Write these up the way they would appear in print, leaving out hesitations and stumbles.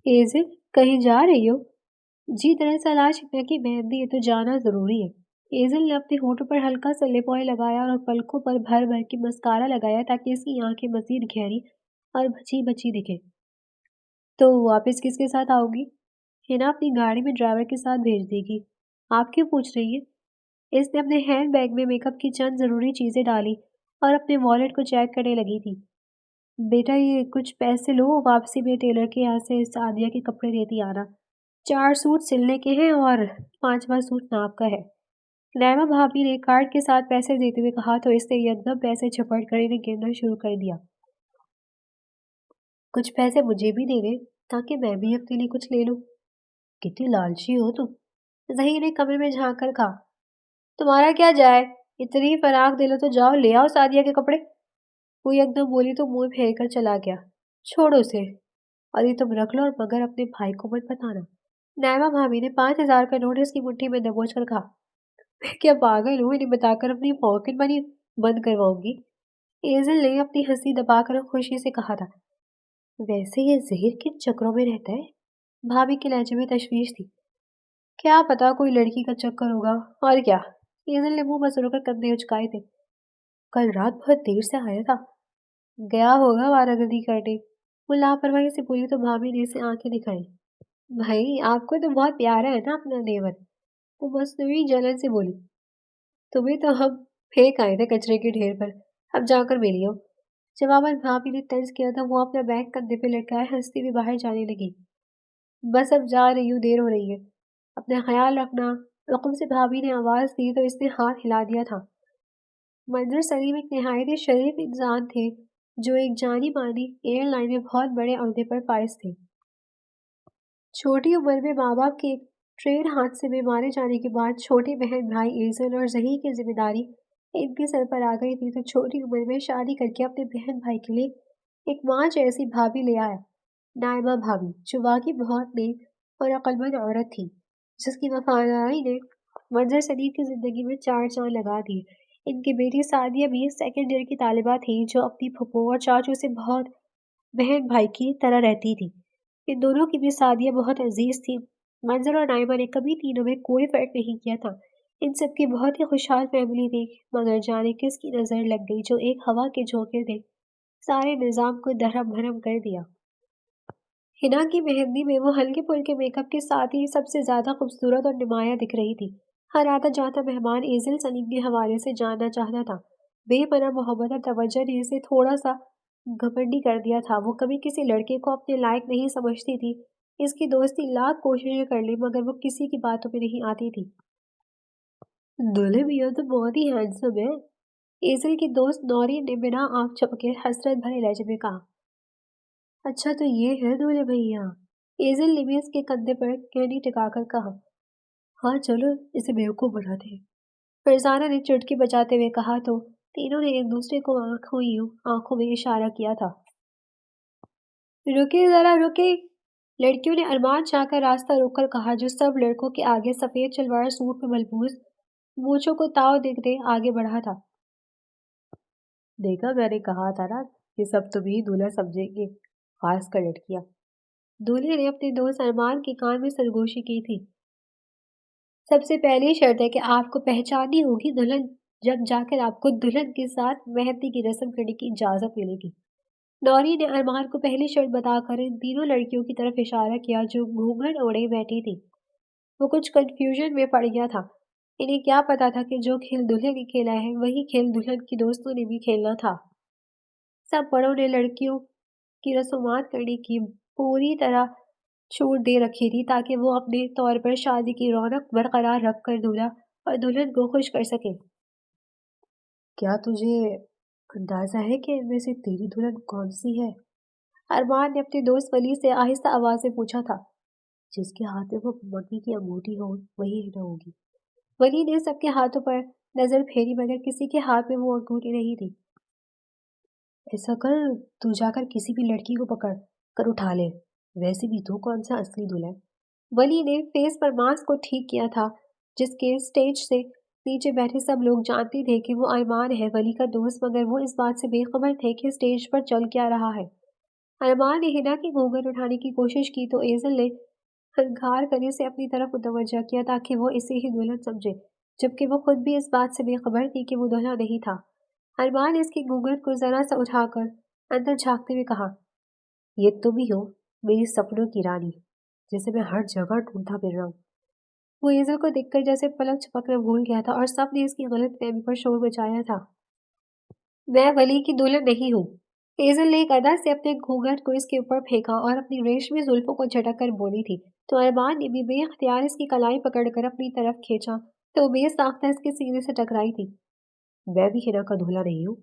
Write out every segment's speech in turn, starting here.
एज़िल, कहीं जा रही हो? जी, दरअसल आज हिना की मेहंदी है तो जाना ज़रूरी है। एज़िल ने अपने होठों पर हल्का सा लिप ऑयल लगाया और पलकों पर भर-भर के मस्कारा लगाया ताकि उसकी आंखें मज़ीद गहरी और बची-बची दिखें। तो वापस किसके साथ आओगी? हिना अपनी गाड़ी में ड्राइवर के साथ भेज देगी। आप क्यों पूछ रही हैं? इसने अपने हैंड बैग में मेकअप की चंद ज़रूरी चीज़ें डाली और अपने वॉलेट को चेक करने लगी थी। बेटा ये कुछ पैसे लो, वापसी में टेलर के यहाँ से सादिया के कपड़े देती आना। 4 सूट सिलने के हैं और 5वां सूट नाप का है। नैमा भाभी ने कार्ड के साथ पैसे देते हुए कहा तो इसने यकदम पैसे झपट कर इन्हें गिनना शुरू कर दिया। कुछ पैसे मुझे भी दे दे ताकि मैं भी अपने लिए कुछ ले लूं। कितनी लालची हो तुम। जही ने कमरे में झांक कर कहा। तुम्हारा क्या जाए, इतनी फराक दिलो तो जाओ ले आओ सादिया के कपड़े। वो एकदम बोली तो मुंह फेर कर चला गया। छोड़ो उसे, और ये तुम रख लो और मगर अपने भाई को मत बताना। नैमा भाभी ने 5,000 का नोट उसकी मुट्ठी में दबोच कर कहा। मैं क्या पागल हूँ, इन्हें बताकर अपनी पॉकेट मनी बंद करवाऊंगी। एजल ने अपनी हंसी दबाकर खुशी से कहा था। वैसे ये जहीर किन चक्रों में रहता है? भाभी के लहजे में तशवीश थी। क्या पता कोई लड़की का चक्कर होगा, और क्या। एजल ने मुंह मसोड़कर कंधे उचकाए थे। कल रात बहुत देर से आया था। गया होगा आवारागर्दी करने। वो लापरवाही से बोली तो भाभी ने इसे आंखें दिखाई। भाई आपको तो बहुत प्यारा है ना अपना देवर। वो मसनूई जलन से बोली। तुम्हें तो हम फेंक आए थे कचरे के ढेर पर। अब जाकर मिलियो। जवाबन भाभी ने तंज किया था। वो अपना बैग कंधे पे लटकाए हंसती हुई बाहर जाने लगी। बस अब जा रही हूँ, देर हो रही है। अपना ख्याल रखना। रकम से भाभी ने आवाज दी तो इसने हाथ हिला दिया था। मंजर सलीम एक निहायत शरीफ इंसान थे जो एक जानी मानी एयरलाइन में बहुत बड़े अहदे पर फाइज थे। छोटी उम्र में माँ बाप के एक ट्रेन हादसे में मारे जाने के बाद छोटी बहन भाई एजल और जही की जिम्मेदारी इनके सर पर आ गई थी तो छोटी उम्र में शादी करके अपने बहन भाई के लिए एक माँ जैसी भाभी ले आया। नायमा भाभी जो वाकई बहुत नेक और अक्लमंद औरत थी, जिसकी वफादारी ने मंजर सलीम की जिंदगी में चार चांद लगा दिए। इनकी बेटी सादिया भी सेकेंड ईयर की तालिबा थी जो अपनी फुप्पो और चाचू से बहुत बहन भाई की तरह रहती थी। इन दोनों की भी शादियां बहुत अजीज थी। मंजर और नाइमा ने कभी तीनों में कोई फर्क नहीं किया था। इन सबकी बहुत ही खुशहाल फैमिली थी, मगर जाने किसकी नजर लग गई जो एक हवा के झोंके ने सारे निजाम को धर्म भरम कर दिया। हिना की मेहंदी में वो हल्के फुल्के मेकअप के साथ ही सबसे ज्यादा खूबसूरत और नुमाया दिख रही थी। हर आता जाता मेहमान एजिल सलीम के हवाले से जानना चाहता था। बेपनाह मोहब्बत और तवज्जो ने इसे थोड़ा सा घमंडी कर दिया था। वो कभी किसी लड़के को अपने लायक नहीं समझती थी। इसकी दोस्ती लाख कोशिशें कर ली मगर वो किसी की बातों में नहीं आती थी। दूल्हे मियाँ तो बहुत ही हैंडसम है। एजिल की दोस्त नौरी ने बिना आंख झपके हसरत भरे लहजे में कहा। अच्छा तो ये है दूल्हे भैया। एजिल ने भी इसके कंधे पर कहनी टिकाकर कहा। हाँ चलो इसे बेवकूफ बनाते हैं। फरजाना ने चुटकी बजाते हुए कहा तो तीनों ने एक दूसरे को आंखों में इशारा किया था। रुके जरा रुके। लड़कियों ने अरमान चाहकर रास्ता रोककर कहा जो सब लड़कों के आगे सफेद सलवार सूट में मलबूस मूछों को ताव देखते आगे बढ़ा था। देखा मैंने कहा था ना, ये सब तुम ही दूल्हा समझेंगे, खास कर लड़कियां। दूल्हे ने अपने दोस्त अरमान के कान में सरगोशी की थी। सबसे पहली शर्त है कि आपको पहचाननी होगी दुल्हन, जब जाकर आपको दुल्हन के साथ मेहंदी की रस्म करने की इजाजत मिलेगी। नौरी ने अरमान को पहली शर्त बताकर इन तीनों लड़कियों की तरफ इशारा किया जो घूंघट ओढ़े बैठी थी। वो कुछ कंफ्यूजन में पड़ गया था। इन्हें क्या पता था कि जो खेल दूल्हे ने खेला है वही खेल दुल्हन की दोस्तों ने भी खेलना था। सब बड़ों ने लड़कियों की रस्मात करने की पूरी तरह छूट दे रखी थी ताकि वो अपने तौर पर शादी की रौनक बरकरार रखकर दूल्हा और दुल्हन को खुश कर सके। क्या तुझे अंदाजा है कि इनमें से तेरी दुल्हन कौन सी है? अरमान ने अपने दोस्त वली से आहिस्ता आवाज में पूछा था। जिसके हाथ में वो मंगी की अंगूठी हो वही हिना होगी। वली ने सबके हाथों पर नजर फेरी मगर किसी के हाथ में वो अंगूठी नहीं थी। ऐसा कर, तू जाकर किसी भी लड़की को पकड़ कर उठा ले। वैसे भी तू कौन सा असली दूल्हा है? वली ने फेस पर मास्क को ठीक किया था जिसके स्टेज से नीचे बैठे सब लोग जानते थे कि वो अरमान है, वली का दोस्त, मगर वो इस बात से बेखबर थे कि स्टेज पर चल क्या रहा है। ارمان نے ہنا کی گھونگھٹ اٹھانے کی کوشش کی تو ایزل نے ہنکار کرنے سے اپنی طرف متوجہ کیا تاکہ وہ اسے ہی دلہن سمجھے، جبکہ وہ خود بھی اس بات سے بے خبر تھی کہ وہ دلہا نہیں تھا۔ ارمان نے اس کی گھونگھٹ کو ذرا سا اٹھا کر اندر جھانکتے ہوئے کہا، یہ تم ہی ہو میری سپنوں کی رانی جسے میں ہر جگہ ڈھونڈتا پھر رہا ہوں۔ وہ ایزل کو دیکھ کر جیسے پلک چھپکنا بھول گیا تھا اور سب نے اس کی غلط فہمی پر شور مچایا تھا۔ میں ولی کی دلہن نہیں ہوں۔ ایزل نے ایک ادا سے اپنے گھونگھٹ کو اس کے اوپر پھینکا اور اپنی ریشمی زلفوں کو جھٹک کر بولی تھی تو ارمان نے بھی بے اختیار اس کی کلائی پکڑ کر اپنی طرف کھینچا تو بے ساختہ اس کے سینے سے ٹکرائی تھی۔ میں بھی ہنا کا دلہا نہیں ہوں۔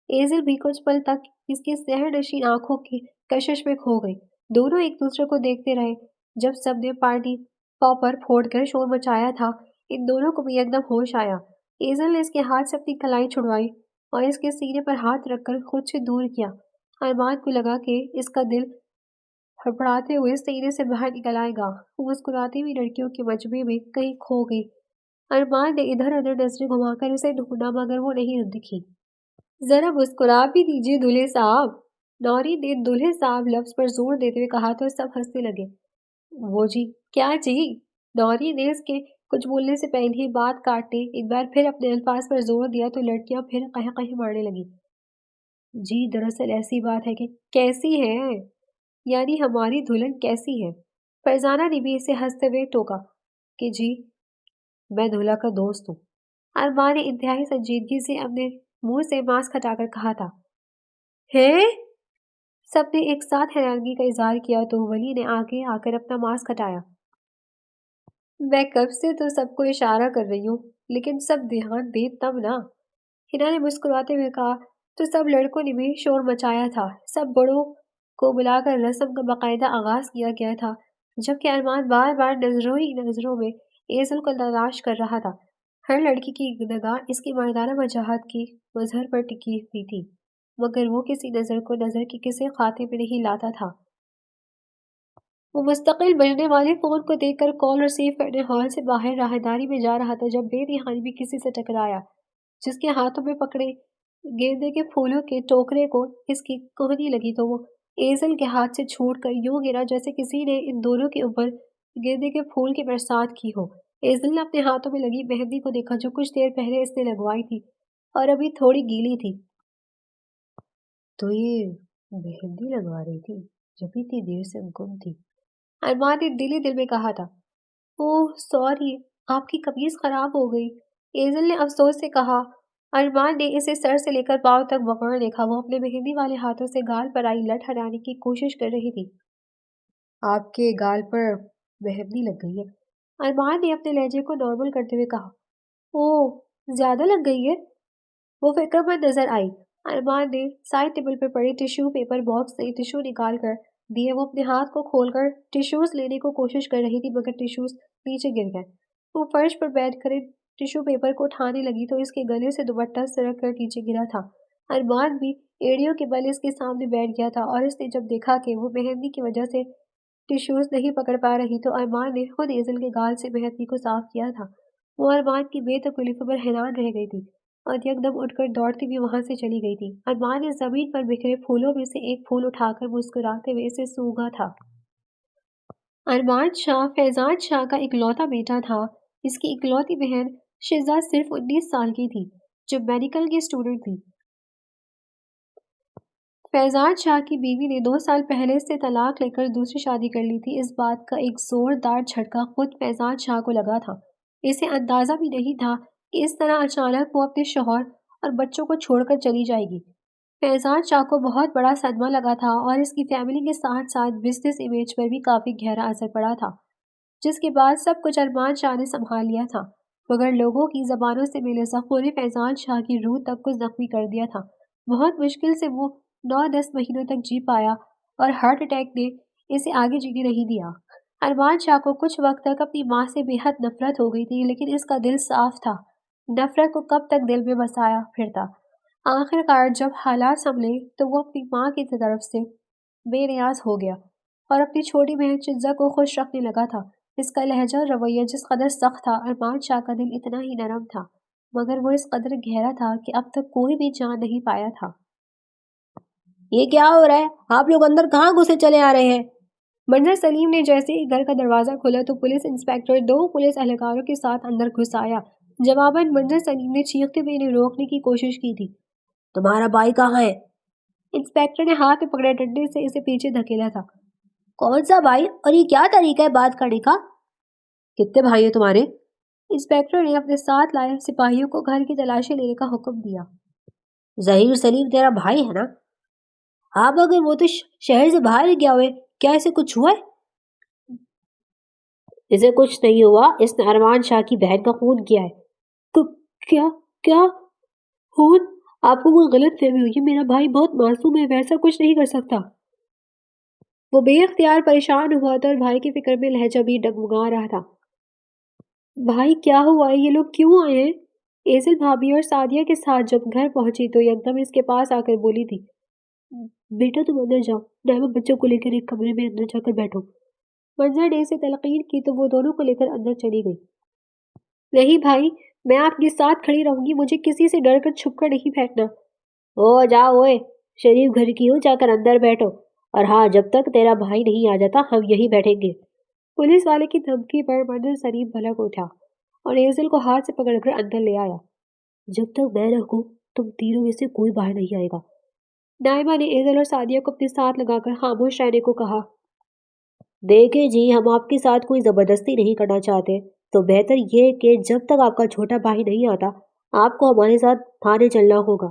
ایزل بھی کچھ پل تک اس کی سحر نشین آنکھوں کی کشش میں کھو گئی۔ دونوں ایک دوسرے کو دیکھتے رہے۔ جب سب نے پارٹی پاپر پھوڑ کر شور مچایا تھا ان دونوں کو بھی ایک دم ہوش آیا۔ ایزل نے اس کے ہاتھ سے اپنی کلائی چھڑوائی اور اس کے سینے پر ہاتھ رکھ کر خود سے دور کیا۔ ارمان کو لگا کہ اس کا دل ہڑبڑاتے ہوئے سینے سے باہر نکل آئے گا۔ وہ مسکراتی ہوئی لڑکیوں کے مجمع میں کہیں کھو گئی۔ ارمان نے ادھر ادھر نظریں گھما کر اسے ڈھونڈا مگر وہ نہیں دکھی۔ ذرا مسکرا بھی دیجیے دولہے صاحب، نوری نے دولہے صاحب لفظ پر زور دیتے ہوئے کہا تو سب ہنسنے لگے۔ وہ جی کیا جی؟ نوری نے اس کے کچھ بولنے سے پہلے ہی بات کاٹنے ایک بار پھر اپنے الفاظ پر زور دیا تو لڑکیاں پھر قہقہے مارنے لگی۔ جی دراصل ایسی بات ہے کہ کیسی ہے؟ یعنی ہماری دلہن کیسی ہے؟ فرزانہ نے بھی اسے ہنستے ہوئے ٹوکا کہ جی میں دولہا کا دوست ہوں۔ ارمان نے انتہائی سنجیدگی سے اپنے منہ سے ماسک ہٹا کر کہا تھا۔ ہے؟ سب نے ایک ساتھ حیرانگی کا اظہار کیا تو ولی نے آگے آ کر اپنا ماسک ہٹایا۔ میں کب سے تو سب کو اشارہ کر رہی ہوں لیکن سب دھیان دے تب نا، ہنا نے مسکراتے ہوئے کہا تو سب لڑکوں نے بھی شور مچایا تھا۔ سب بڑوں کو بلا کر رسم کا باقاعدہ آغاز کیا گیا تھا جبکہ ارمان بار بار نظروں ہی نظروں میں ایزل کو تلاش کر رہا تھا۔ ہر لڑکی کی نگاہ اس کی مردانہ وجاہت کی مظہر پر ٹکی ہوئی تھی مگر وہ کسی نظر کو نظر کے کسی خاتے میں نہیں لاتا تھا۔ وہ مستقل بجنے والے فون کو دیکھ کر کال ریسیو کرنے ہال سے باہر راہداری میں جا رہا تھا جب بے دھیانی میں کسی سے ٹکرایا جس کے ہاتھوں میں پکڑے گیندے کے پھولوں کے ٹوکرے کو اس کی کوہنی لگی تو وہ ایزل کے ہاتھ سے چھوٹ کر یوں گرا جیسے کسی نے ان دونوں کے اوپر گیندے کے پھول کی برسات کی ہو۔ ایزل نے اپنے ہاتھوں میں لگی مہندی کو دیکھا جو کچھ دیر پہلے اس نے لگوائی تھی اور ابھی تھوڑی گیلی تھی۔ تو یہ مہندی لگوا رہی تھی جب اتنی دیر سے گم تھی، ارمان نے دل ہی دل میں کہا تھا۔ اوہ سوری، آپ کی قمیض خراب ہو گئی، ایزل نے افسوس سے کہا۔ ارمان نے اسے سر سے لے کر پاؤں تک بغور دیکھا۔ وہ اپنے مہندی والے ہاتھوں سے گال پر آئی لٹ ہٹانے کی کوشش کر رہی تھی۔ آپ کے گال پر مہندی لگ گئی ہے، ارمان نے اپنے لہجے کو نارمل کرتے ہوئے کہا۔ اوہ زیادہ لگ گئی ہے؟ وہ فکر مند نظر آئی۔ ارمان نے سائڈ ٹیبل پر پڑے ٹیشو پیپر باکس سے ٹیشو نکال کر دیے۔ وہ اپنے ہاتھ کو کھول کر ٹیشوز لینے کو کوشش کر رہی تھی مگر ٹیشوز نیچے گر گئے۔ وہ فرش پر بیٹھ کر ٹیشو پیپر کو اٹھانے لگی تو اس کے گلے سے دوپٹہ سرک کر نیچے گرا تھا۔ ارمان بھی ایڑیوں کے بل اس کے سامنے بیٹھ گیا تھا اور اس نے جب دیکھا کہ وہ مہندی کی وجہ سے ٹیشوز نہیں پکڑ پا رہی تو ارمان نے خود ایزل کے گال سے مہندی کو صاف کیا تھا۔ وہ ارمان کی بے تکلفی پر حیران رہ گئی تھی اور یکدم اٹھ کر دوڑتی ہوئی وہاں سے چلی گئی تھی۔ ارمان نے زمین پر بکھرے پھولوں میں سے ایک پھول اٹھا کر مسکراتے ہوئے اسے سونگھا تھا۔ ارمان شاہ فیضان شاہ کا اکلوتا بیٹا تھا۔ اس کی اکلوتی بہن شزا صرف 19 سال کی تھی جو میڈیکل کی اسٹوڈنٹ تھی۔ فیضان شاہ کی بیوی نے 2 سال پہلے اس سے طلاق لے کر دوسری شادی کر لی تھی۔ اس بات کا ایک زوردار جھٹکا خود فیضان شاہ کو لگا تھا۔ اسے اندازہ بھی نہیں تھا کہ اس طرح اچانک وہ اپنے شوہر اور بچوں کو چھوڑ کر چلی جائے گی۔ فیضان شاہ کو بہت بڑا صدمہ لگا تھا اور اس کی فیملی کے ساتھ ساتھ بزنس امیج پر بھی کافی گہرا اثر پڑا تھا جس کے بعد سب کچھ ارمان شاہ نے سنبھال لیا تھا مگر لوگوں کی زبانوں سے ملے زخموں نے فیضان شاہ کی روح تک کو زخمی کر دیا تھا۔ بہت مشکل سے وہ 9-10 مہینوں تک جی پایا اور ہارٹ اٹیک نے اسے آگے جینے نہیں دیا۔ ارمان شاہ کو کچھ وقت تک اپنی ماں سے بے حد نفرت ہو گئی تھی لیکن اس کا دل صاف تھا۔ نفرت کو کب تک دل میں بسایا پھرتا۔ آخر کار جب حالات سنبھلے تو وہ اپنی ماں کی طرف سے بے نیاز ہو گیا اور اپنی چھوٹی بہن شزا کو خوش رکھنے لگا تھا۔ اس کا لہجہ رویہ جس قدر سخت تھا، ارمان شاہ کا دل اتنا ہی نرم تھا مگر وہ اس قدر گہرا تھا کہ اب تک کوئی بھی جان نہیں پایا تھا۔ یہ کیا ہو رہا ہے؟ آپ لوگ اندر کہاں گھسے چلے آ رہے ہیں؟ منظر سلیم نے جیسے ہی گھر کا دروازہ کھولا تو پولیس انسپیکٹر 2 پولیس اہلکاروں کے ساتھ اندر گھس آیا۔ جواباً منظر سلیم نے چیختے ہوئے انہیں روکنے کی کوشش کی تھی۔ تمہارا بھائی کہاں ہے؟ انسپیکٹر نے ہاتھ میں پکڑے ڈنڈے سے اسے پیچھے دھکیلا تھا۔ کون سا بھائی؟ اور یہ کیا طریقہ ہے بات کرنے کا؟ کتنے بھائی ہیں تمہارے؟ انسپیکٹر نے اپنے ساتھ لائے سپاہیوں کو گھر کی تلاشی لینے کا حکم دیا۔ ظہیر سلیم تیرا بھائی ہے نا؟ ہاں مگر وہ تو شہر سے باہر گیا ہوئے، کیا اسے کچھ ہوا ہے؟ اسے کچھ نہیں ہوا، اس نے ارمان شاہ کی بہن کا خون کیا ہے۔ کیا کیا خون؟ آپ کو کوئی غلط فہمی ہوئی ہے، میرا بھائی بہت معصوم ہے، ویسا کچھ نہیں کر سکتا۔ وہ بے اختیار پریشان ہوا تھا اور بھائی کی فکر میں لہجہ بھی ڈگمگا رہا تھا۔ بھائی کیا ہوا ہے؟ یہ لوگ کیوں آئے ہیں؟ ایزل بھابھی اور سعدیہ کے ساتھ جب گھر پہنچی تو یکدم اس کے پاس آ کر بولی تھی، بیٹا تم اندر جاؤ، نائمہ بچوں کو لے کر ایک کمرے میں اندر جا کر بیٹھو۔ منظر نے اسے تلقین کی تو وہ دونوں کو لے کر اندر چلی گئی۔ نہیں بھائی، میں آپ کے ساتھ کھڑی رہوں گی، مجھے کسی سے ڈر کر چھپ کر نہیں بیٹھنا۔ جاؤ اوئے، شریف گھر کی ہو، جا کر اندر بیٹھو، اور ہاں جب تک تیرا بھائی نہیں آ جاتا ہم یہی بیٹھیں گے۔ پولیس والے کی دھمکی پر منظر سلیم بھڑک اٹھا اور ایزل کو ہاتھ سے پکڑ کر اندر لے آیا۔ جب تک میں رہوں تم تینوں میں سے کوئی باہر نہیں آئے گا۔ نائمہ نے ایزل اور سعدیہ کو اپنے ساتھ لگا کر خاموش رہنے کو کہا۔ دیکھیں جی، ہم آپ کے ساتھ کوئی زبردستی نہیں کرنا چاہتے، تو بہتر یہ کہ جب تک آپ کا چھوٹا بھائی نہیں آتا آپ کو ہمارے ساتھ تھانے چلنا ہوگا۔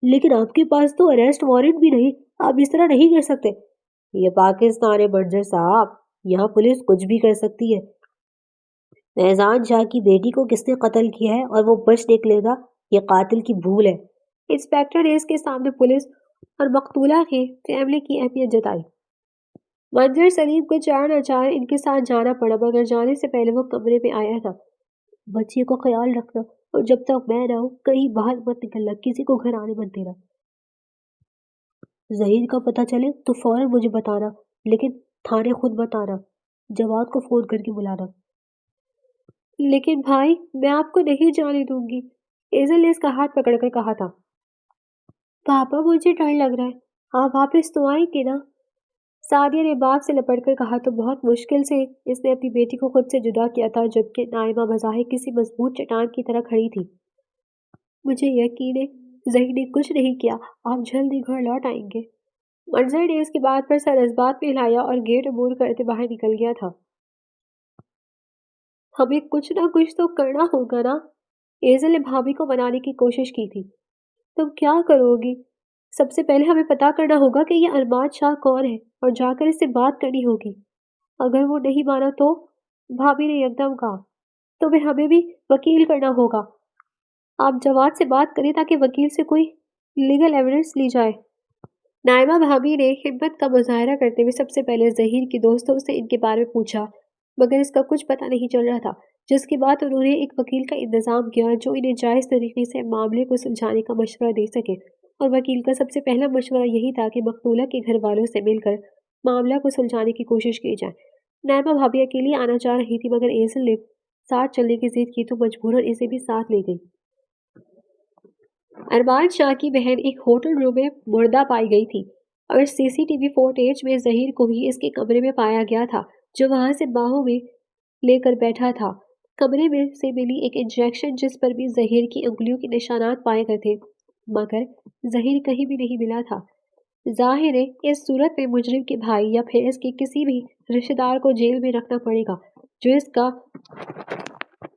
لیکن آپ کے پاس تو اریسٹ وارنٹ بھی نہیں، آپ اس طرح نہیں کر سکتے۔ یہ پاکستان ہے منظر صاحب، یہاں پولیس کچھ بھی کر سکتی ہے۔ احسان شاہ کی بیٹی کو کس نے قتل کیا ہے اور وہ بچ نکلے گا، یہ قاتل کی بھول ہے۔ انسپیکٹر نے اس کے سامنے پولیس اور مقتولہ کی فیملی کی اہمیت جتائی۔ منظر سلیم کو چار نہ چار ان کے ساتھ جانا پڑا، مگر جانے سے پہلے وہ کمرے میں آیا تھا۔ بچے کو خیال رکھنا، اور جب تک میں نہ ہوں کہیں باہر مت نکلنا، کسی کو گھر آنے مت دینا۔ ظہیر کا پتہ چلے تو فوراً مجھے بتانا، لیکن تھانے خود مت آنا، جواد کو فون کر کے بلانا۔ لیکن بھائی، میں آپ کو نہیں جانے دوں گی، ایزل نے اس کا ہاتھ پکڑ کر کہا تھا۔ پاپا مجھے ڈر لگ رہا ہے، آپ واپس تو آئیں گے نا؟ سعدیہ نے باپ سے لپٹ کر کہا تو بہت مشکل سے اس نے اپنی بیٹی کو خود سے جدا کیا تھا، جبکہ نائمہ بظاہر کسی مضبوط چٹان کی طرح کھڑی تھی۔ مجھے یقین ہے ظہیر نے کچھ نہیں کیا، آپ جلد ہی گھر لوٹ آئیں گے۔ منظر نے اس کی بات پر سر جذبات میں ہلایا اور گیٹ عبور کرتے باہر نکل گیا تھا۔ ہمیں کچھ نہ کچھ تو کرنا ہوگا نا؟ ایزل نے بھابھی کو منانے کی کوشش کی تھی۔ تم کیا کرو گی؟ سب سے پہلے ہمیں پتا کرنا ہوگا کہ یہ ارمان شاہ کون ہے اور جا کر اس سے بات کرنی ہوگی۔ اگر وہ نہیں مانا تو؟ بھابھی نے یکدم کہا، تو پھر ہمیں بھی وکیل کرنا ہوگا۔ آپ جواد سے بات کریں تاکہ وکیل سے کوئی لیگل ایویڈنس لی جائے۔ نائمہ بھابھی نے ہمت کا مظاہرہ کرتے ہوئے سب سے پہلے ظہیر کے دوستوں سے ان کے بارے میں پوچھا، مگر اس کا کچھ پتہ نہیں چل رہا تھا، جس کے بعد انہوں نے ایک وکیل کا انتظام کیا جو انہیں جائز طریقے سے معاملے کو سلجھانے کا مشورہ دے سکے، اور وکیل کا سب سے پہلا مشورہ یہی تھا کہ مقتولہ کے گھر والوں سے مل کر معاملہ کو سلجھانے کی کوشش کی جائے۔ نائمہ بھابھی اکیلی آنا چاہ رہی تھی، مگر ایزل نے ساتھ چلنے کی ضد کی تو مجبوراً اسے بھی ساتھ لے گئی۔ ارمان شاہ کی بہن ایک ہوٹل روم میں مردہ پائی گئی تھی، اور سی سی ٹی وی فوٹیج میں ظہیر کو ہی اس کے کمرے میں پایا گیا تھا، جو وہاں سے باہوں میں لے کر بیٹھا تھا۔ کمرے میں سے ملی ایک انجیکشن جس پر بھی ظہیر کی انگلیوں کے نشانات پائے گئے تھے، مگر ظہیر کہیں بھی نہیں ملا تھا۔ ظاہر ہے اس صورت میں مجرم کے بھائی یا پھر اس کے کسی بھی رشتہ دار کو جیل میں رکھنا پڑے گا جو اس کا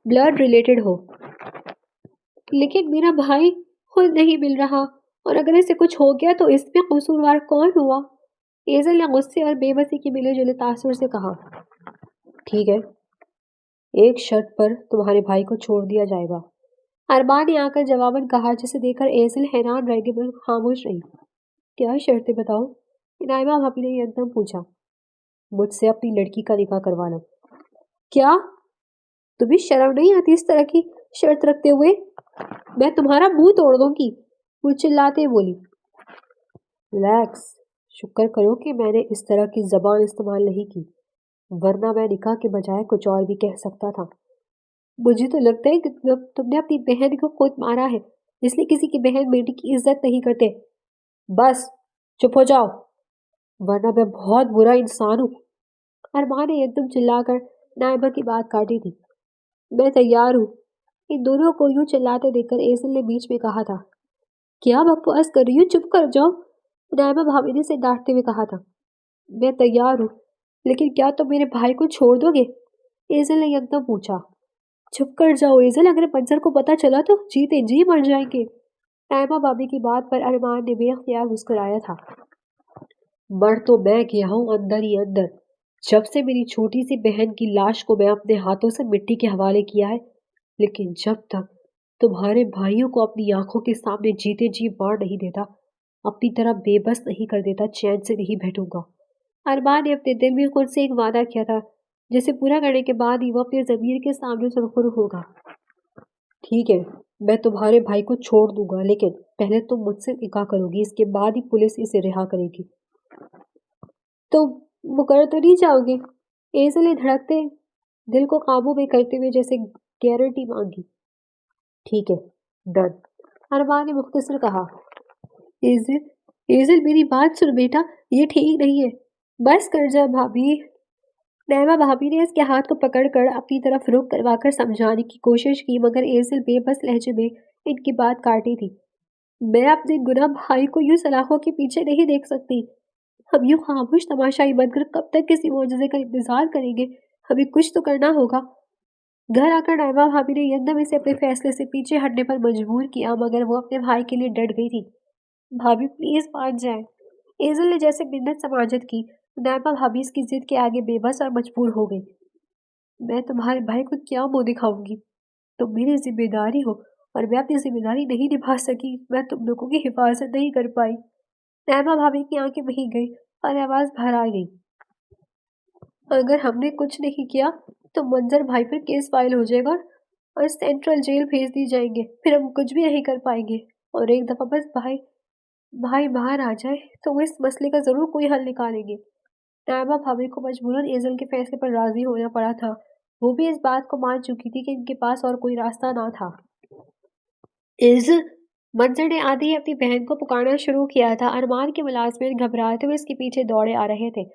بلڈ ریلیٹڈ ہو۔ لیکن میرا بھائی خود نہیں مل رہا، اور اگر اسے کچھ ہو گیا تو اس میں قصوروار کون ہوا؟ ایزل نے غصے اور بے بسی کے ملے جلے تاثر سے کہا۔ ٹھیک ہے، ایک شرط پر تمہارے بھائی کو چھوڑ دیا جائے گا، اربان نے آ کر جواباً کہا، جسے دیکھ کر ایزل حیران رہ گئی مگر خاموش رہی۔ کیا شرطیں بتاؤ؟ نائمہ بھابھی نے ایک دم پوچھا۔ مجھ سے اپنی لڑکی کا نکاح کروانا۔ کیا تمہیں شرم نہیں آتی اس طرح کی شرط رکھتے ہوئے؟ میں تمہارا منہ توڑ دوں گی، وہ چلاتے بولی۔ ریلیکس، شکر کرو کہ میں نے اس طرح کی زبان استعمال نہیں کی، ورنہ میں نکاح کے بجائے کچھ اور بھی کہہ سکتا تھا۔ مجھے تو لگتا ہے کہ تم نے اپنی بہن کو خود مارا ہے، اس لیے کسی کی بہن بیٹی کی عزت نہیں کرتے۔ بس، चुप हो जाओ वरना मैं बहुत बुरा इंसान हूँ। अरमान ने एकदम चिल्लाकर नायबा की बात काटी थी। मैं तैयार हूँ। इन दोनों को यूं चिल्लाते देखकर एसिल ने बीच में कहा था। क्या बकवास कर रही हो, चुप कर जाओ। नायबा भाभी ने से डांटते हुए कहा था। मैं तैयार हूँ, लेकिन क्या तुम मेरे भाई को छोड़ दोगे? एसिल ने एकदम पूछा। चुप कर जाओ एसिल, अगर मंजर को पता चला तो जीते जी मर जाएंगे। नायबा भाभी की बात पर अरमान ने बेख्तियार मुस्कुराया था। मर तो मैं गया हूँ अंदर ही अंदर, जब से मेरी छोटी सी बहन की लाश को मैं अपने हाथों से मिट्टी के हवाले किया है, लेकिन जब तक तुम्हारे भाइयों को अपनी आंखों के सामने जीते जी मार नहीं देता, अपनी तरह बेबस नहीं कर देता, चैन से नहीं बैठूंगा। अरमान ने अपने दिल में खुद से एक वादा किया था, जिसे पूरा करने के बाद ही वो अपने जमीर के सामने सुरखरू होगा। ठीक है, मैं तुम्हारे भाई को छोड़ दूंगा, लेकिन पहले तुम मुझसे निकाह करोगी, इसके बाद ही पुलिस इसे रिहा करेगी। तो मुकर तो नहीं जाओगे? एजल ने धड़कते दिल को काबू में करते हुए जैसे गारंटी मांगी। ठीक है, डन, अरमान ने मुख्तसर कहा। एजल एजल मेरी बात सुन बेटा, ये ठीक नहीं है। बस कर जा भाभी। नैमा भाभी ने इसके हाथ को पकड़कर अपनी तरफ रुख करवाकर समझाने की कोशिश की, मगर एजल बेबस लहजे में इनकी बात काटी थी। मैं अपने गुनाह भाई को यूं सलाखों के पीछे नहीं देख सकती। हम यूं खामोश तमाशाई बनकर कब तक किसी मोजज़े का इंतजार करेंगे? हमें कुछ तो करना होगा। घर आकर नाइमा भाभी ने एकदम इसे अपने फैसले से पीछे हटने पर मजबूर किया, मगर वो अपने भाई के लिए डट गई थी। भाभी प्लीज मान जाए। एजल ने जैसे मिन्नत समाजत की। नाइमा भाभी इसकी जिद के आगे बेबस और मजबूर हो गई। मैं तुम्हारे भाई को क्या मुंह दिखाऊंगी? तुम मेरी जिम्मेदारी हो और मैं अपनी जिम्मेदारी नहीं निभा सकी। मैं तुम लोगों की हिफाजत नहीं कर पाई। नाइमा भाभी की आंखें भीग गई और आवाज भर आ गई। अगर हमने कुछ नहीं किया तो मंजर भाई पर केस फाइल हो जाएगा और सेंट्रल जेल भेज दी जाएंगे। फिर हम कुछ भी नहीं कर पाएंगे। और एक दफा बस भाई भाई बाहर आ जाए तो इस मसले का जरूर कोई हल निकालेंगे। नायबा भाभी को मजबूरन एजल के फैसले पर राजी होना पड़ा था। वो भी इस बात को मान चुकी थी कि इनके पास और कोई रास्ता ना था। एजल, मंजर ने आधी ही अपनी बहन को पुकारना शुरू किया था। अरमान के मुलाजमिन घबराते हुए इसके पीछे दौड़े आ रहे थे,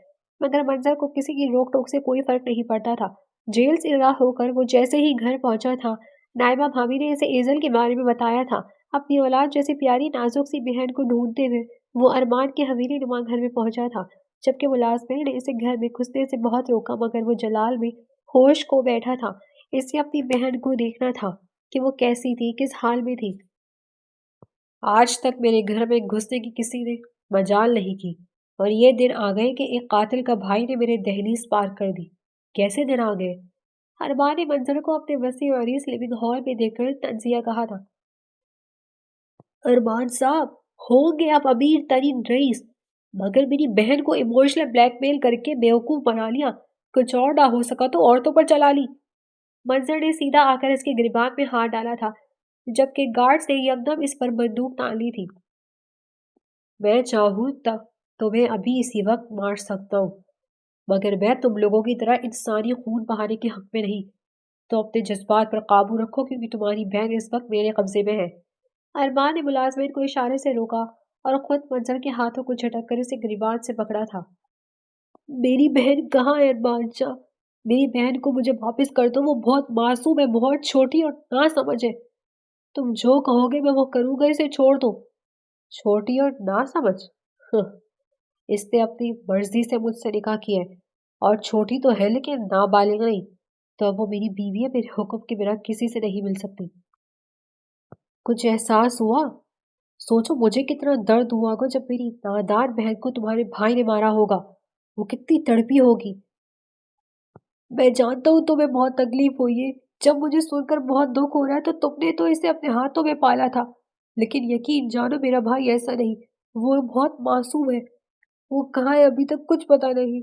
मगर मंजर को किसी की रोक टोक से कोई फर्क नहीं पड़ता था। जेल से रिहा होकर वो जैसे ही घर पहुंचा था, नायबा भाभी ने इसे एजल के बारे में बताया था। अपनी औलाद जैसी प्यारी नाजुक सी बहन को ढूंढते हुए वो अरमान के हवेली नुमा घर में पहुंचा था। जबकि मुलाजमिन ने इसे घर में घुसने से बहुत रोका, मगर वो जलाल में होश को बैठा था। इसे अपनी बहन को देखना था कि वो कैसी थी, किस हाल में थी। आज तक मेरे घर में घुसने की किसी ने मजाल नहीं की, और ये दिन आ गए कि एक कातिल का भाई ने मेरे दहलीज पार कर दी। कैसे दिन आ गए? अरमान ने मंजर को अपने वसी और इस लिविंग हॉल में देखकर तंजिया कहा था। अरमान साहब, होंगे आप अमीर तरीन रईस, मगर मेरी बहन को इमोशनल ब्लैकमेल करके बेवकूफ बना लिया। कुछ और ना हो सका तो औरतों पर चला ली। मंजर ने सीधा आकर इसके गिरबान में हाथ डाला था, जबकि गार्ड्स ने एकदम इस पर बंदूक तान ली थी। मैं चाहूँ तब तुम्हें अभी इसी वक्त मार सकता हूँ, मगर मैं तुम लोगों की तरह इंसानी खून बहाने के हक में नहीं। तो अपने जज्बात पर काबू रखो, क्योंकि तुम्हारी बहन इस वक्त मेरे कब्जे में है। अरमान ने मुलाजमिन को इशारे से रोका और खुद मंजर के हाथों को झटक कर इसे गिरबान से पकड़ा था। मेरी बहन कहाँ है अरमान शाह? मेरी बहन को मुझे वापस कर दो। वो बहुत मासूम है, बहुत छोटी और ना समझ है। तुम जो कहोगे मैं वो करूंगा। इसे छोड़ दो। छोटी और ना समझ? इसने अपनी मर्जी से मुझसे निकाह किया है, और छोटी तो है लेकिन नाबालिग नहीं। तो अब वो मेरी बीवी है, मेरे हुक्म के बिना किसी से नहीं मिल सकती। कुछ एहसास हुआ? सोचो मुझे कितना दर्द हुआ होगा जब मेरी नादान बहन को तुम्हारे भाई ने मारा होगा। वो कितनी तड़पी होगी। मैं जानता हूँ तुम्हें बहुत तकलीफ हुई है। जब मुझे सुनकर बहुत दुख हो रहा है तो तुमने तो इसे अपने हाथों में पाला था, लेकिन यकीन जानो मेरा भाई ऐसा नहीं। वो बहुत मासूम है। वो कहाँ है अभी तक कुछ पता नहीं।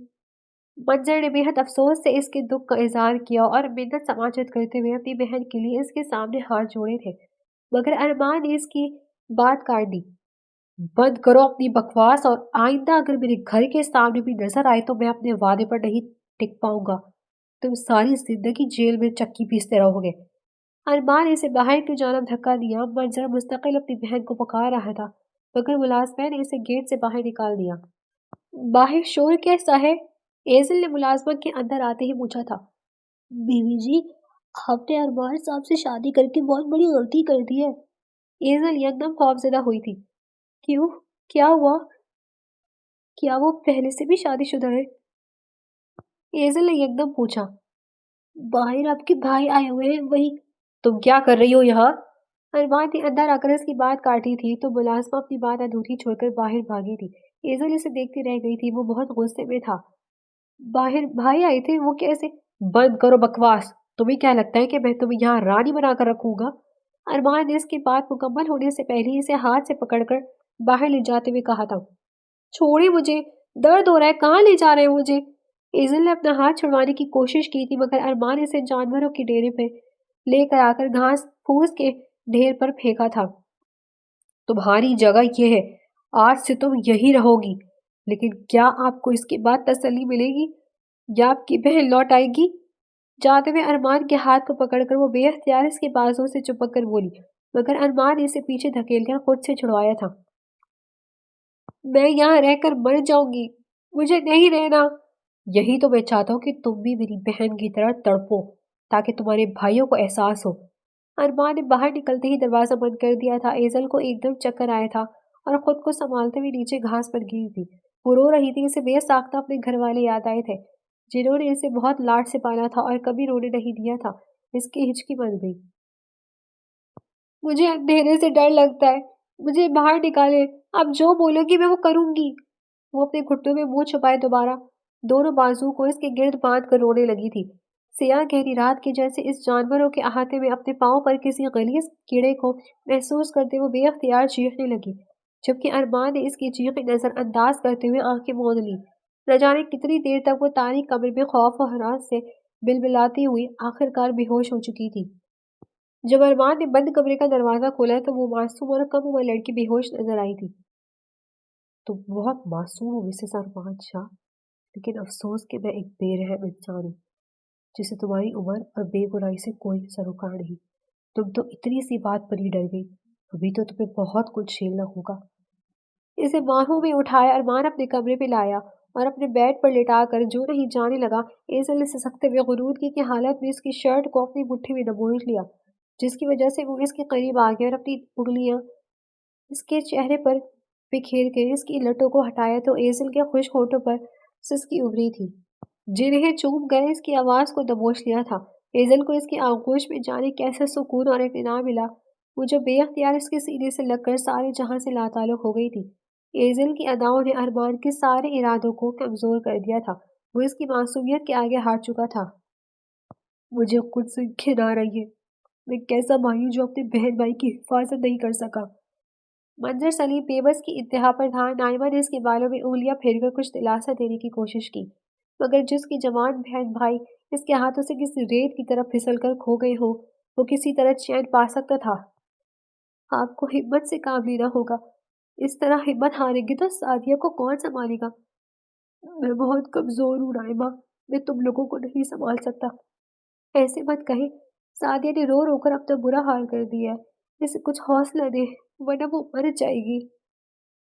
मंजर ने बेहद अफसोस से इसके दुख का इजहार किया और मिन्नत समाजत करते हुए अपनी बहन के लिए इसके सामने हाथ जोड़े थे, मगर अरमान ने इसकी बात काट दी। बंद करो अपनी बकवास, और आइंदा अगर मेरे घर के सामने भी नजर आए तो मैं अपने वादे पर नहीं टिक पाऊंगा। तुम सारी जिंदगी जेल में चक्की पीसते रहोगे। अरमान इसे बाहर की जानब धक्का दिया। मंजर मुस्तकिल अपनी बहन को पुकार रहा था, मगर मुलाजमा ने इसे गेट से बाहर निकाल दिया। बाहर शोर कैसा है? एजल ने मुलाजमा के अंदर आते ही पूछा था। बीवी जी, आपने अरमान साहब से शादी करके बहुत बड़ी गलती कर दी है। एजल एकदम खौफजदा हुई थी। क्यों? क्या हुआ? क्या वो पहले से भी शादीशुदा है? एजल ने एकदम पूछा। बाहर आपके भाई आए हुए हैं, वही। तुम क्या कर रही हो यहाँ? अरमान ने अंदर आकर उसकी बात काटी थी तो मुलाजमा अपनी बात अधूरी छोड़कर बाहर भागी थी। एजल इसे देखती रह गई थी। वो बहुत गुस्से में था। बाहर भाई आए थे? वो कैसे? बंद करो बकवास। तुम्हें क्या लगता है कि मैं तुम्हें यहाँ रानी बनाकर रखूंगा? अरमान ने इसकी बात मुकम्मल होने से पहले इसे हाथ से पकड़कर बाहर ले जाते हुए कहा था। छोड़े मुझे, दर्द हो रहा है, कहाँ ले जा रहे हैं मुझे? एजल ने अपना हाथ छुड़वाने की कोशिश की थी मगर अरमान इसे जानवरों के डेरे पे लेकर आकर घास फूस के ढेर पर फेंका था। तुम्हारी जगह ये है, आज से तुम यही रहोगी। लेकिन क्या आपको इसके बाद तसल्ली मिलेगी या आपकी बहन लौट आएगी? जाते हुए अरमान के हाथ को पकड़कर वो बेअख्तियार इसके बाजों से चिपक कर बोली, मगर अरमान ने इसे पीछे धकेलकर खुद से छुड़वाया था। मैं यहाँ रहकर मर जाऊंगी, मुझे नहीं रहना। यही तो मैं चाहता हूँ कि तुम भी मेरी बहन की तरह तड़पो, ताकि तुम्हारे भाइयों को एहसास हो। अरमान ने बाहर निकलते ही दरवाजा बंद कर दिया था। एजल को एकदम चक्कर आया था और खुद को संभालते हुए नीचे घास पर गिरी थी। वो रो रही थी। इसे बेसाख्ता अपने घर वाले याद आए थे, जिन्होंने इसे बहुत लाड से पाला था और कभी रोने नहीं दिया था। इसकी हिचकी बन गई। मुझे अंधेरे से डर लगता है, मुझे बाहर निकाले। आप जो बोलोगी मैं वो करूंगी। वो अपने घुटनों में मुंह छुपाए दोबारा दोनों बाजुओं को इसके गिर्द बांध कर रोने लगी थी। सियाह गहरी रात के जैसे इस जानवरों के अहाते में अपने पांव पर किसी गलीज कीड़े को महसूस करते वो बेअख्तियार चीखने लगी, जबकि अरमान ने इसकी चीखें नजरअंदाज करते हुए आंखें मूंद ली। न जाने कितनी देर तक वो तारीक कमरे में खौफ और हरास से बिलबिलाती हुई आखिरकार बेहोश हो चुकी थी। जब अरमान ने बंद कमरे का दरवाजा खोला तो वो मासूम और कम उम्र लड़की बेहोश नजर आई थी। तुम बहुत मासूम हो मिसेस अरमान शाह, लेकिन अफसोस कि मैं एक बेरहम इंसान हूँ जिसे तुम्हारी उम्र और बेगुनाही से कोई सरोकार नहीं। तुम तो इतनी सी बात पर ही डर गई, अभी तो तुम्हें बहुत कुछ झेलना होगा। इसे बाहों में उठाया अरमान अपने कमरे में लाया और अपने बेड पर लिटाकर जो नहीं जाने लगा। एजल ने सिसकते हुए गुरूर की हालत में इसकी शर्ट को अपनी मुट्ठी में दबोच लिया, जिसकी वजह से वो इसके करीब आ गया और अपनी उंगलियां इसके चेहरे पर बिखेर कर इसकी लटों को हटाया तो एजल के खुश्क होठों पर सिसकी उभरी थी, जिन्हें चूम कर इसकी आवाज को दबोच लिया था। एजल को इसकी आगोश में जाने कैसे सुकून और इत्मीनान मिला। वो जो बेअख्तियार इसके सीने से लगकर सारे जहां से लाताल्लुक हो गई थी। एजल की अदाओं ने अरमान के सारे इरादों को कमजोर कर दिया था। वो इसकी मासूमियत के आगे हार चुका था। मुझे खुद से घिन आ रही है। मैं कैसा भाई हूं जो अपने बहन भाई की हिफाजत नहीं कर सका। मंजर सलीम बेबस की इंतहा पर था। नाइमा ने इसके बालों में उंगलियां फेरकर कुछ दिलासा देने की कोशिश की, मगर जिसकी जवान बहन भाई इसके हाथों से किसी रेत की तरफ फिसल कर खो गए हो, वो किसी तरह चैन पा सकता था। आपको हिम्मत से काम लेना होगा। इस तरह हिम्मत हारेंगे तो सादिया को कौन संभालेगा? मैं बहुत कमजोर हूँ नाइमा, मैं तुम लोगों को नहीं संभाल सकता। ऐसे मत कहे। सादिया ने रो रो कर अपना बुरा हाल कर दिया है। इसे कुछ हौसला दे, वरना वो मर जाएगी।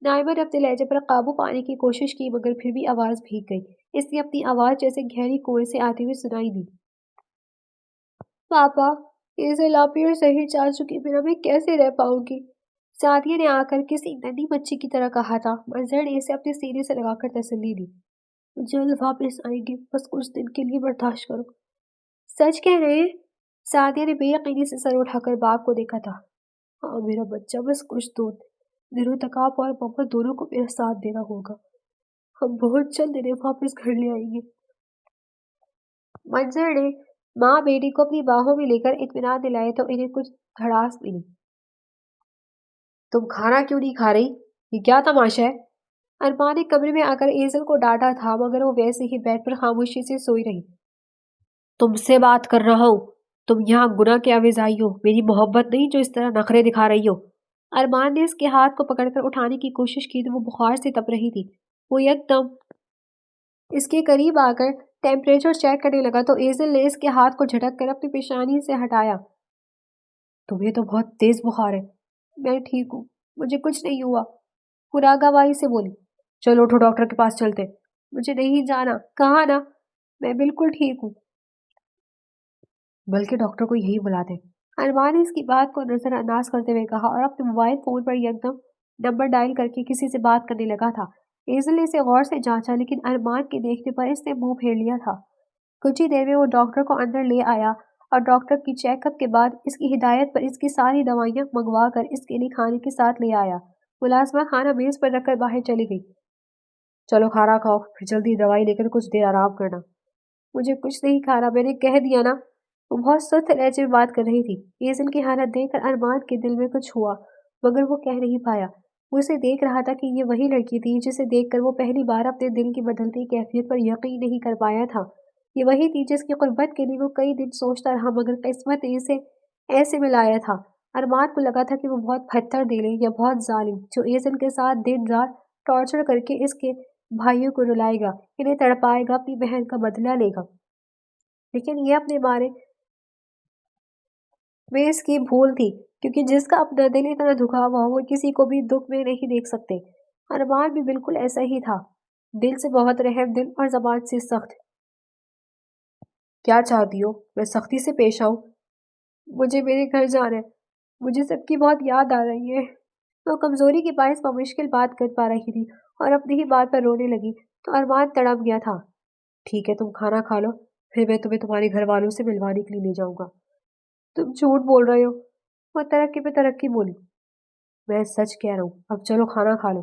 नाइमा ने अपने लहजे पर काबू पाने की कोशिश की मगर फिर भी आवाज भीग गई। इसने अपनी आवाज जैसे गहरी कुएं से आती हुई सुनाई दी। पापा, इसे लापी और शहीद चाचू के बिना मैं कैसे रह पाऊंगी? सादिया ने आकर किसी नन्ही बच्ची की तरह कहा था। मंजर ने इसे अपने सीने से लगाकर तसल्ली दी। जल्द वापस आएंगे, बस कुछ दिन के लिए बर्दाश्त करो। सच कह रहे हैं? सादिया ने बेयकीनी से सर उठाकर बाप को देखा था। हाँ मेरा बच्चा, बस कुछ दिनों तक आप और पापा दोनों को मेरा साथ देना होगा। हम बहुत जल्द इन्हें वापस घर ले आएंगे। मंजर ने माँ बेटी को अपनी बाहों में लेकर इत्मीनान दिलाए तो इन्हें कुछ धड़ास मिली। तुम खाना क्यों नहीं खा रही? ये क्या तमाशा है? अरमान ने कमरे में आकर एजल को डांटा था मगर वो वैसे ही बेड पर खामोशी से सोई रही। तुमसे बात कर रहा हूँ। तुम यहाँ गुनाह के आवेज आई हो, मेरी मोहब्बत नहीं जो इस तरह नखरे दिखा रही हो। अरमान ने इसके हाथ को पकड़कर उठाने की कोशिश की तो वो बुखार से तप रही थी। वो एकदम इसके करीब आकर टेम्परेचर चेक करने लगा तो एजल ने इसके हाथ को झटक कर अपनी पेशानी से हटाया। तुम्हें तो बहुत तेज बुखार है। मैं ठीक हूँ, मुझे कुछ नहीं हुआ। पुरागावाई से बोली। चलो उठो, डॉक्टर के पास चलते। मुझे नहीं जाना। कहा ना, मैं बिल्कुल ठीक हूँ। बल्कि डॉक्टर को यही बुलाते। अरमान ने इसकी बात को नजरअंदाज करते हुए कहा और अपने मोबाइल फोन पर एकदम नंबर डायल करके किसी से बात करने लगा था। एजल ने इसे गौर से जांचा, लेकिन अरमान के देखने पर इसने मुंह फेर लिया था। कुछ ही देर में वो डॉक्टर को अंदर ले आया और डॉक्टर की चेकअप के बाद इसकी हिदायत पर इसकी सारी दवाइयां मंगवा कर इसके लिए खाने के साथ ले आया। मुलाजमा खाना मेज पर रखकर बाहर चली गई। चलो खाना खाओ, फिर जल्दी दवाई लेकर कुछ देर आराम करना। मुझे कुछ नहीं खाना, मैंने कह दिया ना। वो बहुत सुस्त लहजे में बात कर रही थी। एजल की हालत देखकर अरमान के दिल में कुछ हुआ, मगर वो कह नहीं पाया। वो उसे देख रहा था कि ये वही लड़की थी जिसे देखकर वो पहली बार अपने दिल की बदलती कैफियत पर यकीन नहीं कर पाया था। ये वही थी जिसकी कुर्बत के लिए वो कई दिन सोचता रहा, मगर किस्मत ने इसे ऐसे मिलाया था। अरमान को लगा था कि वो बहुत पत्थर दिल है या बहुत जालिम, जो एजल के साथ दिन रात टॉर्चर करके इसके भाइयों को रुलाएगा, इन्हें तड़पाएगा, अपनी बहन का बदला लेगा। लेकिन ये अपने बारे में इसकी भूल थी, क्योंकि जिसका अपना दिल इतना दुखा हुआ वो किसी को भी दुख में नहीं देख सकते। अरमान भी बिल्कुल ऐसा ही था, दिल से बहुत रहम दिल और जबान से सख्त। क्या चाहती हो, मैं सख्ती से पेश आऊं? मुझे मेरे घर जाना है, मुझे सबकी बहुत याद आ रही है। वो कमजोरी के बायस मुश्किल बात कर पा रही थी और अपनी ही बात पर रोने लगी, तो अरमान तड़प गया था। ठीक है, तुम खाना खा लो, फिर मैं तुम्हें तुम्हारे घर वालों से मिलवाने के लिए ले जाऊंगा। तुम झूठ बोल रहे हो, वो तरक्की पे तरक्की बोली। मैं सच कह रहा हूँ, अब चलो खाना खा लो।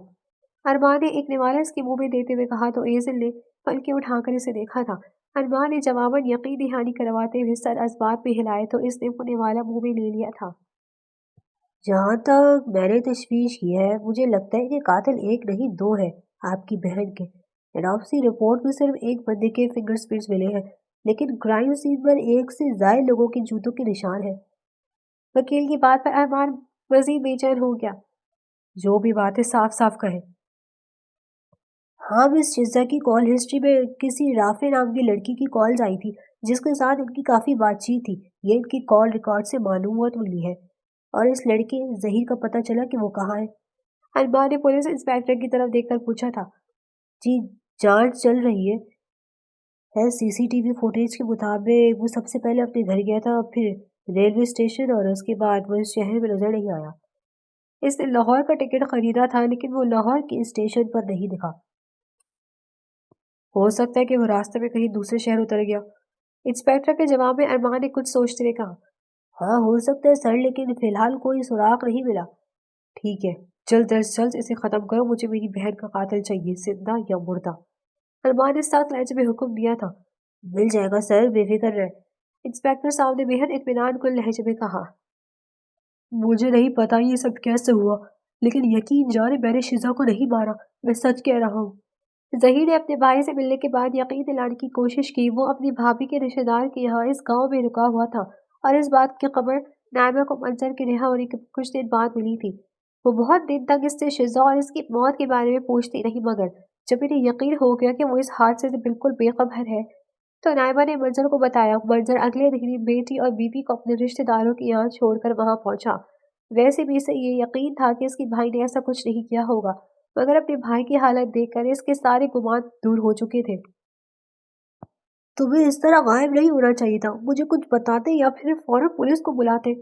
अरमान ने एक निवाला इसके मुंह में देते हुए कहा तो एजिल ने पलके उठाकर इसे देखा था। अरमान ने जवाबन यकीन दहानी करवाते हुए सर असबाब में हिलाए तो इसने वो निवाला मुंह में ले लिया था। जहाँ तक मैंने तशवीश की है, मुझे लगता है कि कातिल एक नहीं दो है, आपकी बहन के। ऑटोप्सी रिपोर्ट में सिर्फ एक बंदे के फिंगरप्रिंट्स मिले हैं, लेकिन क्राइम सीन पर एक से ज्यादा लोगों के जूतों के निशान है। वकील की बात पर अरमान मजीद बेचैन हो गया। जो भी बात है साफ साफ कहे। हाँ, मिस शिजा की कॉल हिस्ट्री में किसी राफे नाम की लड़की की कॉल्स आई थी, जिसके साथ इनकी काफी बातचीत थी। ये इनकी कॉल रिकॉर्ड से मालूमात मिली है, और इस लड़के जहीर का पता चला कि वो कहाँ है। अरमान ने पुलिस इंस्पेक्टर की तरफ देखकर पूछा था। जी, जांच चल रही है। सीसीटीवी फुटेज के मुताबिक वो सबसे पहले अपने घर गया था, फिर रेलवे स्टेशन, और उसके बाद वो इस शहर में नजर नहीं आया। इसने लाहौर का टिकट खरीदा था, लेकिन वो लाहौर के स्टेशन पर नहीं दिखा। हो सकता है कि वो रास्ते में कहीं दूसरे शहर उतर गया। इंस्पेक्टर के जवाब में अरमान ने कुछ सोचते हुए कहा। हाँ, हो सकता है सर, लेकिन फिलहाल कोई सुराग नहीं मिला। ठीक है, जल्द अज जल्द इसे खत्म करो, मुझे मेरी बहन का कातिल चाहिए, जिंदा या मुर्दा। अरमान ने सख्त लहजे में हुक्म दिया था। मिल जाएगा सर, बेफिक्र रहे। इंस्पेक्टर साहब ने बेहद इत्मीनान कुल लहजे में कहा। मुझे नहीं पता ये सब कैसे हुआ, लेकिन यकीन जाने मैंने शिजा को नहीं मारा, मैं सच कह रहा हूँ। जहीर ने अपने भाई से मिलने के बाद यकीन दिलाने की कोशिश की वो अपनी भाभी के रिश्तेदार के यहाँ इस गांव में रुका हुआ था, और इस बात की खबर नायमा को मंजर के रिहा होने के कुछ दिन बाद मिली थी। वो बहुत दिन तक इससे शिजा और इसकी मौत के बारे में पूछती रही, मगर जब इन्हें यकीन हो गया कि वो इस हादसे से बिल्कुल बेखबर है, तो नायमा ने मंजर को बताया। मंजर अगले दिन ही बेटी और बीवी को अपने रिश्तेदारों के यहाँ छोड़कर वहां पहुंचा। वैसे भी इसे ये यकीन था कि इसके भाई ने ऐसा कुछ नहीं किया होगा, मगर अपने भाई की हालत देखकर इसके सारे गुमान दूर हो चुके थे। तुम्हें इस तरह गायब नहीं होना चाहिए था, मुझे कुछ बताते या फिर फौरन पुलिस को बुलाते।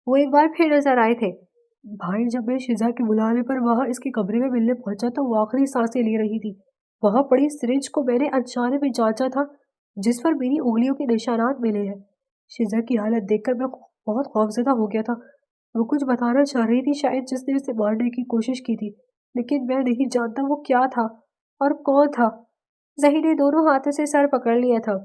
वो एक बार फिर नजर आए थे। भाई, जब मैं शिजा के बुलाने पर वहां इसके कमरे में मिलने पहुंचा तो वो आखिरी सांसें ले रही थी। वहां पड़ी सिरिंज को मैंने अनजाने में जांचा था, जिस पर मेरी उंगलियों के निशानात मिले हैं। शिजा की हालत देखकर मैं बहुत खौफजदा हो गया था। वो कुछ बताना चाह रही थी शायद, जिसने उसे मारने की कोशिश की थी, लेकिन मैं नहीं जानता वो क्या था और कौन था। जही ने दोनों हाथों से सर पकड़ लिया था।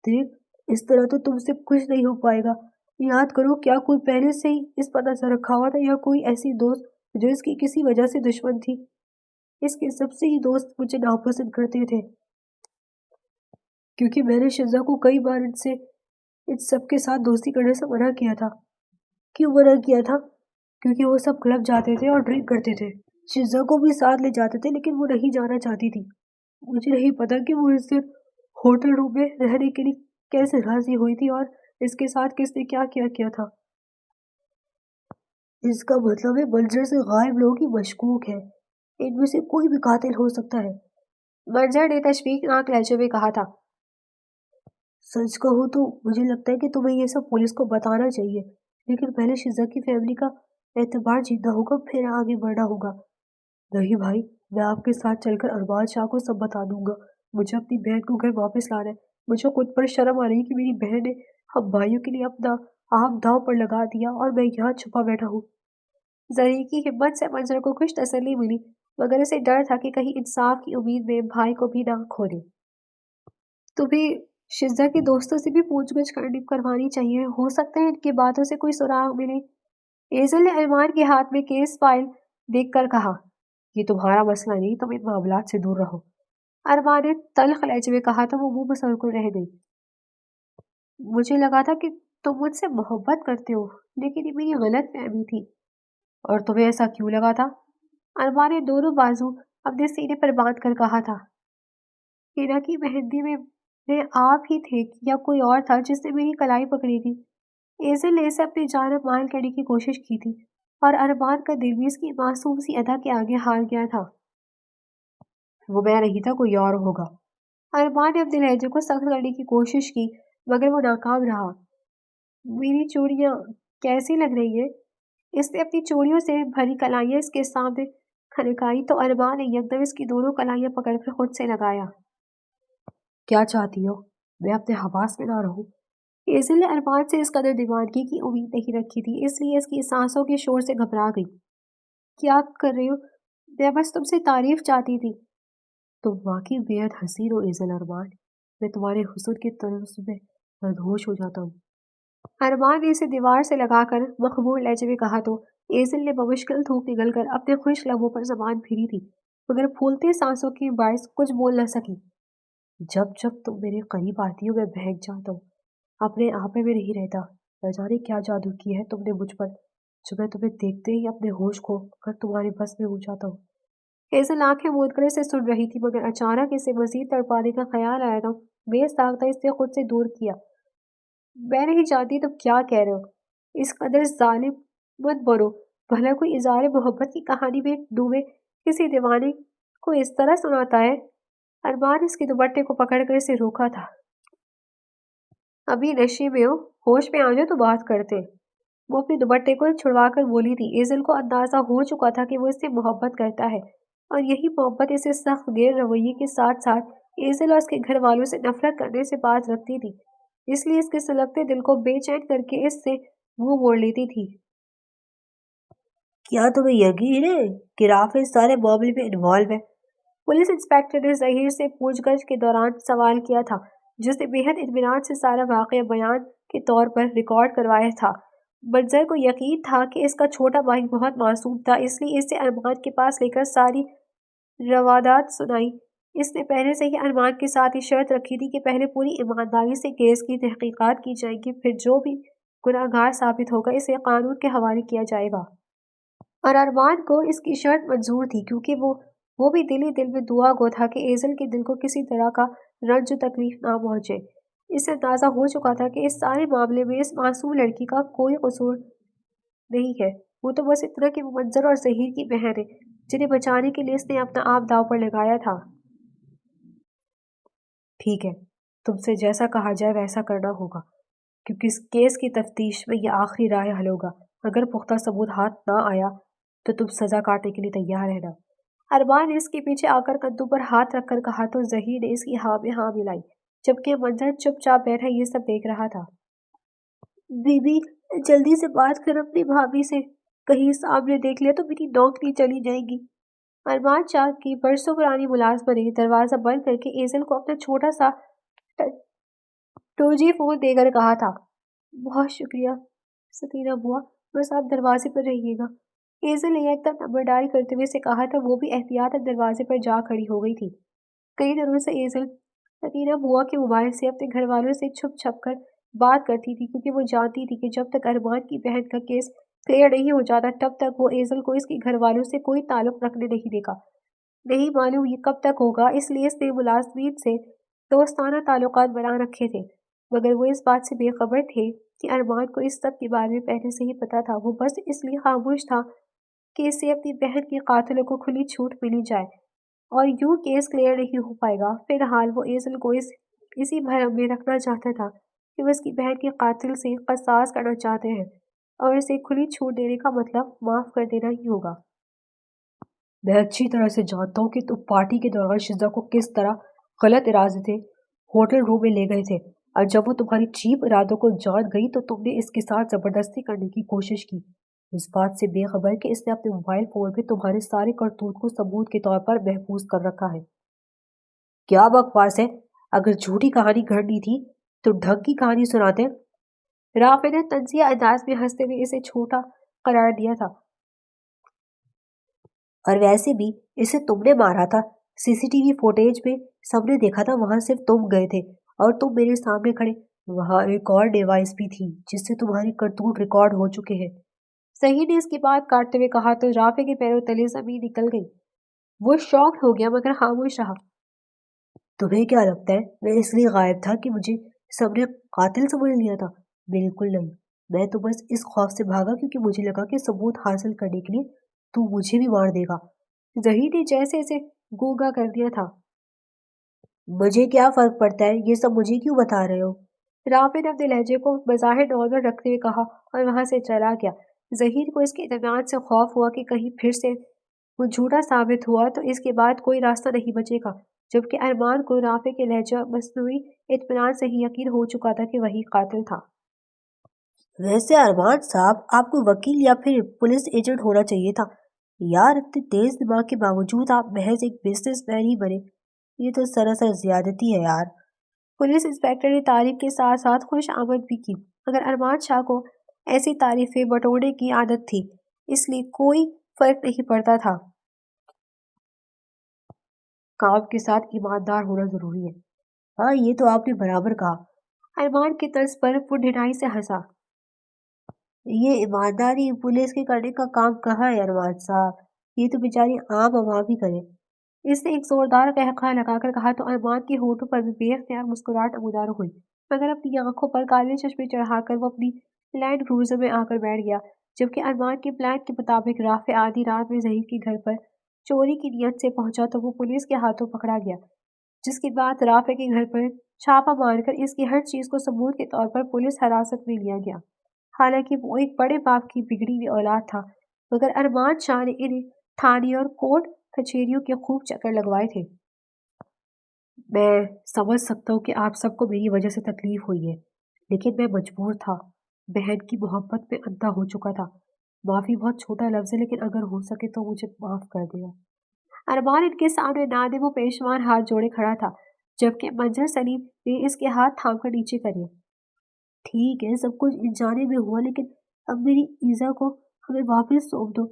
देख, इस तरह तो तुमसे कुछ नहीं हो पाएगा। याद करो, क्या कोई पहले से ही इस पर नजर रखा हुआ था, या कोई ऐसी दोस्त जो इसकी किसी वजह से दुश्मन थी। इसके सबसे ही दोस्त मुझे नापसंद करते थे, क्योंकि मैंने शिजा को कई बार इनसे इन सबके साथ दोस्ती करने से मना किया था। क्यों मना किया था? क्योंकि वो सब क्लब जाते थे और ड्रिंक करते थे। शिजा को भी साथ ले जाते थे, लेकिन वो नहीं जाना चाहती थी। मुझे नहीं पता कि वो इस दिन होटल रूम में रहने के लिए कैसे राजी हुई थी, और इसके साथ किसने क्या किया किया था। इसका मतलब है मंजर से गायब लोगों की मशकूक है। ان में से कोई भी कातिल हो सकता है। मंजर ने तशवीशनाक लहजे में कहा था। सच कहूँ तो मुझे लगता है कि तुम्हें ये सब पुलिस को बताना चाहिए, लेकिन पहले शिजा की फैमिली का एतबार जीतना होगा, फिर आगे बढ़ना होगा। नहीं भाई, मैं आपके साथ चलकर अरबाज शाह को सब बता दूंगा। मुझे अपनी बहन को घर वापस लाना है। मुझे खुद पर शर्म आ रही है कि मेरी बहन ने हम भाइयों के लिए अपना आप दांव पर लगा दिया और मैं यहाँ छुपा बैठा हूँ। जरी की हिम्मत से मंजर को कुछ तसल्ली मिली, मगर उसे डर था कि कहीं इंसाफ की उम्मीद में भाई को भी ना खो दे। तुम्हें शिजा के दोस्तों से भी पूछगछ करवानी चाहिए, हो सकता है इनकी बातों से कोई सुराग मिले। एजल ने अरमान के हाथ में केस फाइल देखकर कहा, ये तुम्हारा मसला नहीं, तुम इन मामलात से दूर रहो। अरमान ने तल्ख लहजे में कहा था। वो मुंह बसरकुर रह गई। मुझे लगा था कि तुम मुझसे मोहब्बत करते हो, लेकिन ये मेरी गलत फहमी थी। और तुम्हें ऐसा क्यों लगा था? अरमान ने दोनों बाजू अपने सीने पर बांध कर कहा था। हीना की मेहंदी में आप ही थे या कोई और था जिसने मेरी कलाई पकड़ी थी। एजल ने इसे अपनी जानब मायल करने की कोशिश की थी, और अरमान का दिल भी इसकी मासूम सी अदा के आगे हार गया था। वो मैं नहीं था, कोई और होगा। अरमान ने अपने लहजे को सख्त करने की कोशिश की, मगर वो नाकाम रहा। मेरी चूड़ियाँ कैसी लग रही है? इसने अपनी चूड़ियों से भरी कलाइयाँ इसके सामने खनकाई तो अरमान ने यकदम इसकी दोनों कलाइयाँ पकड़कर खुद से लगाया। क्या चाहती हो? मैं अपने हवास में ना रहूं? एजिल ने अरमान से इस कदर दीवानगी की उम्मीद नहीं रखी थी, इसलिए इसकी सांसों के शोर से घबरा गई। क्या कर रही हो? मैं बस तुमसे तारीफ चाहती थी। तुम वाकई बेहद हसीन हो एजल अरमान। मैं तुम्हारे हुस्न की तलफ्फ़ुज़ में मदहोश हो जाता हूँ। अरमान ने इसे दीवार से लगाकर मखबूल लहजे में कहा तो एजिल ने बमुश्किल थूक निगल कर अपने खुश लबों पर जबान फिरी थी, मगर फूलती सांसों की बारिश कुछ बोल न सकी। जब जब तुम मेरे करीब आती हो मैं बहक जाता हूँ, अपने आप में नहीं रहता। न जाने क्या जादू किया है तुमने मुझ पर, जो मैं तुम्हें देखते ही अपने होश खो कर तुम्हारे बस में हो जाता हूँ। हेज़ल आंखें मूंद कर इसे सुन रही थी, मगर अचानक इसे मजीद तड़पाने का ख्याल आया तो बेसाख्ता इसे खुद से दूर किया। मैं नहीं जानती तुम क्या कह रहे हो। इस कदर जालिम मत बनो। भला कोई इज़हार मोहब्बत की कहानी में डूबे किसी दीवाने को इस तरह सुनाता है? अरमान इसके दुपट्टे को पकड़कर इसे रोका था। अभी नशे में हो, होश में आ जाओ तो बात करते हैं। वो अपने दुपट्टे को छुड़वाकर बोली थी। एजल को अंदाजा हो चुका था कि वो इससे मोहब्बत करता है, और यही मोहब्बत इसे सख्त गैर रवैये के साथ साथ एजल और उसके घर वालों से नफरत करने से बात रखती थी। इसलिए इसके सुलगते दिल को बेचैन करके इससे मुंह मोड़ लेती थी। क्या तुम्हें यकीन है कि राफिज सारे मामले में इन्वॉल्व है? पुलिस इंस्पेक्टर ने जहीर से पूछगछ के दौरान सवाल किया था, जिसने बेहद इत्मीनान से सारा वाकया बयान के तौर पर रिकॉर्ड करवाया था। मंजर को यकीन था कि इसका छोटा भाई बहुत मासूम था, इसलिए इसे अरमान के पास लेकर सारी रवादात सुनाई। इसने पहले से ही अरमान के साथ ही शर्त रखी थी कि पहले पूरी ईमानदारी से केस की तहकीकात की जाएगी, फिर जो भी गुनहगार साबित होगा इसे कानून के हवाले किया जाएगा। और अरमान को इसकी शर्त मंजूर थी, क्योंकि वो भी दिल ही दिल में दुआ गो था कि एजल के दिल को किसी तरह का रंज तकलीफ ना पहुंचे। इसे अंदाजा हो चुका था कि इस सारे मामले में इस मासूम लड़की का कोई कसूर नहीं है। वो तो बस इतना कि वो मंजर और जहीर की बहन है, जिन्हें बचाने के लिए इसने अपना आप दाव पर लगाया था। ठीक है, तुमसे जैसा कहा जाए वैसा करना होगा, क्योंकि इस केस की तफ्तीश में यह आखिरी राय हल होगा। अगर पुख्ता सबूत हाथ ना आया तो तुम सजा काटने के लिए तैयार रहना। अरमान ने इसके पीछे आकर कद्दू पर हाथ रखकर कहा तो जहीर ने इसकी हाँ में हाँ मिलाई, जबकि मंजर चुपचाप बैठा ये सब देख रहा था। बीबी, जल्दी से बात कर अपनी भाभी से, कहीं सामने देख लिया तो मेरी नौकरी चली जाएगी। अरमान चाह की बरसों पुरानी मुलाजमा ने दरवाजा बंद करके एजल को अपना छोटा सा टूजी फोन देकर कहा था। बहुत शुक्रिया सकीना बुआ, बस आप दरवाजे पर रहिएगा। एजल ने एकदम नंबर डायल करते हुए से कहा था। वो भी एहतियातन दरवाजे पर जा खड़ी हो गई थी। कई दिनों से एजल सकीना बुआ के मोबाइल से अपने घर वालों से छुप छप कर बात करती थी, क्योंकि वो जानती थी कि जब तक अरमान की बहन का केस क्लियर नहीं हो जाता तब तक वो एजल को इसके घर वालों से कोई ताल्लुक रखने नहीं देगा। नहीं मालूम ये कब तक होगा, इसलिए इसने मुलाजमीन से दोस्ताना ताल्लुकात बना रखे थे, मगर वो इस बात से बेखबर थे कि अरमान को इस सब के बारे में पहले से ही पता था। वो बस इसलिए खामोश था کہ اس سے اپنی بہن کے قاتلوں کو کھلی چھوٹ ملی جائے اور یوں کیس کلیئر نہیں ہو پائے گا۔ فی الحال وہ ایزل کو اسی بھرم میں رکھنا چاہتا تھا کہ وہ اس کی بہن کے قاتل سے قصاص کرنا چاہتے ہیں اور اسے کھلی چھوٹ دینے کا مطلب معاف کر دینا ہی ہوگا۔ میں اچھی طرح سے جانتا ہوں کہ تم پارٹی کے دوران شزا کو کس طرح غلط ارادے سے ہوٹل روم میں لے گئے تھے، اور جب وہ تمہاری چیپ ارادوں کو جان گئی تو تم نے اس کے ساتھ زبردستی کرنے کی کوشش کی، اس بات سے بے خبر کہ اس نے اپنے موبائل فون پہ تمہارے سارے کرتوت کو ثبوت کے طور پر محفوظ کر رکھا ہے۔ کیا بکواس ہے! اگر جھوٹی کہانی گھڑنی تھی تو ڈھنگ کی کہانی سناتے۔ رافع نے طنزیہ انداز میں ہنستے ہوئے اسے چھوٹا قرار دیا تھا۔ اور ویسے بھی اسے تم نے مارا تھا، سی سی ٹی وی فوٹیج میں سب نے دیکھا تھا، وہاں صرف تم گئے تھے اور تم میرے سامنے کھڑے۔ وہاں ایک اور ڈیوائس بھی تھی جس سے تمہاری کرتوت ریکارڈ ہو چکے ہیں۔ صحیح نے اس کی بات کاٹتے ہوئے کہا تو رافع کے پیروں تلے زمین نکل گئی۔ وہ شاکڈ ہو گیا مگر خاموش رہا۔ تمہیں کیا لگتا ہے میں اس لیے غائب تھا کہ مجھے سب نے قاتل سمجھ لیا تھا؟ بالکل نہیں، میں تو بس اس خوف سے بھاگا کیونکہ مجھے لگا کہ ثبوت حاصل کرنے کے لیے تو مجھے بھی مار دے گا۔ ظہیر نے جیسے اسے گونگا کر دیا تھا۔ مجھے کیا فرق پڑتا ہے، یہ سب مجھے کیوں بتا رہے ہو؟ رافع نے اپنے لہجے کو بظاہر نارمل رکھتے ہوئے کہا اور وہاں سے چلا گیا۔ ظہیر کو اس کے اطمینان سے خوف ہوا کہ کہیں پھر سے وہ جھوٹا ثابت ہوا تو اس کے بعد کوئی راستہ نہیں بچے گا، جبکہ ارمان کو رافع کے لہجہ مصنوعی اطمینان سے ہی یقین ہو چکا تھا کہ وہی قاتل تھا۔ ویسے ارمان صاحب، آپ کو وکیل یا پھر پولیس ایجنٹ ہونا چاہیے تھا یار، اتنے تیز دماغ کے باوجود آپ محض ایک بزنس مین ہی بنے، یہ تو سراسر زیادتی ہے یار۔ پولیس انسپکٹر نے تعریف کے ساتھ ساتھ خوش آمد بھی کی، مگر ارمان شاہ کو ایسی تعریفیں بٹورنے کی عادت تھی، اس لیے کوئی فرق نہیں پڑتا تھا۔ کام کے ساتھ ایماندار ہونا ضروری ہے۔ ہاں، یہ تو آپ نے برابر کہا۔ ارمان کی طرز پر وہ ڈھنائی سے ہنسا۔ یہ ایمانداری پولیس کے کرنے کا کام کہاں ہے ارمان صاحب، یہ تو بیچاری عام عوام ہی کرے۔ اس نے ایک زوردار قہقہا لگا کر کہا تو ارمان کے ہونٹوں پر بھی بے اختیار مسکراہٹ نمودار ہوئی، مگر اپنی آنکھوں پر کالے چشمے چڑھا کر وہ اپنی لینڈ کروزر میں آ کر بیٹھ گیا، جبکہ ارمان کے پلان کے مطابق رافع آدھی رات میں ظہیر کے گھر پر چوری کی نیت سے پہنچا تو وہ پولیس کے ہاتھوں پکڑا گیا، جس کے بعد رافع کے گھر پر چھاپا مار کر اس کی ہر چیز کو ثبوت کے طور پر پولیس حراست میں لیا گیا۔ حالانکہ وہ ایک بڑے باپ کی بگڑی ہوئی اولاد تھا، مگر ارمان شاہ نے انہیں تھانے اور کورٹ کچہریوں کے خوب چکر لگوائے تھے۔ میں سمجھ سکتا ہوں کہ آپ سب کو میری وجہ سے تکلیف ہوئی ہے، لیکن میں مجبور تھا، بہن کی محبت میں اندھا ہو چکا تھا۔ معافی بہت چھوٹا لفظ ہے، لیکن اگر ہو سکے تو مجھے معاف کر دیا۔ ارمان ان کے سامنے نادم و پیشمان ہاتھ جوڑے کھڑا تھا، جبکہ منظر سلیم نے اس کے ہاتھ تھام کر نیچے کرے۔ ٹھیک ہے، سب کچھ انجانے میں ہوا، لیکن اب میری ایزا کو ہمیں واپس سونپ دو،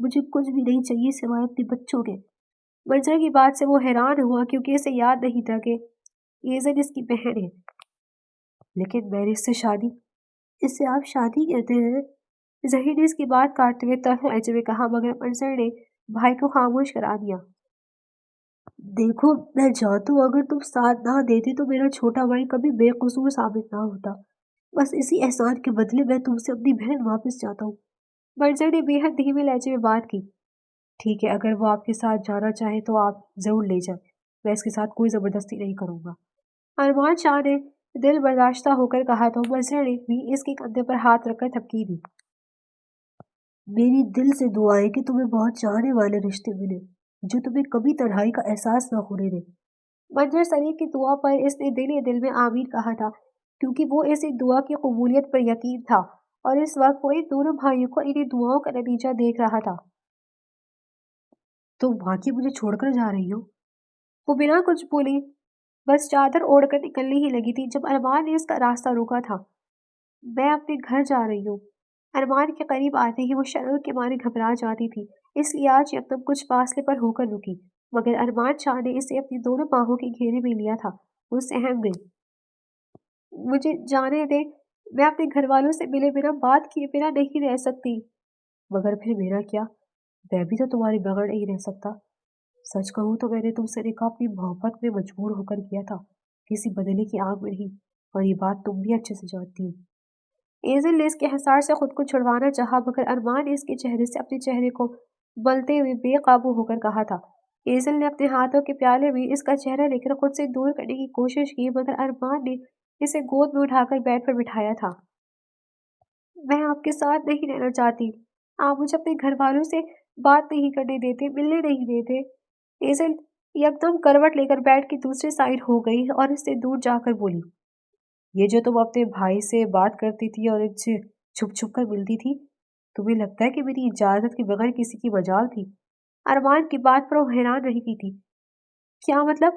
مجھے کچھ بھی نہیں چاہیے سوائے اپنے بچوں کے۔ منظر کی بات سے وہ حیران ہوا کیونکہ اسے یاد نہیں تھا کہ ایزن اس کی بہن ہے۔ لیکن میں نے اس سے شادی، اس سے آپ شادی کہتے ہیں؟ ظہیر نے اس کی بات کاٹتے ہوئے تلخ لہجے میں کہا، مگر منظر نے بھائی کو خاموش کرا دیا۔ دیکھو، میں جانتا ہوں اگر تم ساتھ نہ دیتی تو میرا چھوٹا بھائی کبھی بے قصور ثابت نہ ہوتا، بس اسی احسان کے بدلے میں تم سے اپنی بہن واپس چاہتا ہوں۔ منظر نے بے حد دھیمے لہجے میں بات کی۔ ٹھیک ہے، اگر وہ آپ کے ساتھ جانا چاہے تو آپ ضرور لے جائیں، میں اس کے ساتھ کوئی زبردستی نہیں کروں گا۔ ارمان شاہ نے دل برداشتہ ہو کر کہا تو منظر نے بھی اس کے کندھے پر ہاتھ رکھ کر تھپکی دی۔ میری دل سے دعا ہے کہ تمہیں بہت چاہنے والے رشتے ملے جو تمہیں کبھی تنہائی کا احساس نہ ہونے دے۔ منظر سلیم کی دعا پر اس نے دل ہی دل میں آمین کہا تھا، کیونکہ وہ اس دعا کی قبولیت پر یقین تھا اور اس وقت وہ ان دونوں بھائیوں کو انہیں دعاؤں کا نتیجہ دیکھ رہا تھا۔ تم واقعی مجھے چھوڑ کر جا رہی ہو؟ وہ بنا کچھ بولی بس چادر اوڑھ کر نکلنے ہی لگی تھی جب ارمان نے اس کا راستہ روکا تھا۔ میں اپنے گھر جا رہی ہوں۔ ارمان کے قریب آتے ہی وہ شرم کے مارے گھبرا جاتی تھی، اس لیے آج یکدم کچھ فاصلے پر ہو کر رکی، مگر ارمان شاہ نے اسے اپنی دونوں باہوں کے گھیرے میں لیا تھا۔ وہ سہم گئی۔ مجھے جانے دے، میں اپنے گھر والوں سے ملے بنا بات کیے بنا نہیں رہ سکتی۔ مگر پھر میرا کیا؟ میں بھی تو تمہارے بغیر نہیں رہ سکتا۔ سچ کہوں تو میں نے تم سے نکاح اپنی محبت میں مجبور ہو کر کیا تھا، کسی بدلے کی آگ میں نہیں، اور یہ بات تم بھی اچھے سے جانتی ہو۔ ایزل نے اس کے حصار سے خود کو چھڑوانا چاہا، مگر ارمان نے اس کے چہرے سے اپنے چہرے کو بلتے ہوئے بے قابو ہو کر کہا تھا۔ ایزل نے اپنے ہاتھوں کے پیالے میں اس کا چہرہ لے کر خود سے دور کرنے کی کوشش کی، مگر ارمان نے اسے گود میں اٹھا کر بیڈ پر بٹھایا تھا۔ میں آپ کے ساتھ نہیں رہنا چاہتی، آپ مجھے اپنے گھر والوں سے بات نہیں کرنے دیتے، ملنے نہیں دیتے۔ ایزل یکدم کروٹ لے کر بیڈ کی دوسری سائڈ ہو گئی اور اس سے دور جا کر بولی، یہ جو تم اپنے بھائی سے بات کرتی تھی اور ان سے چھپ چھپ کر ملتی تھی، تمہیں لگتا ہے کہ میری اجازت کے بغیر کسی کی مجال تھی؟ ارمان کی بات پر وہ حیران رہی تھی۔ کیا مطلب؟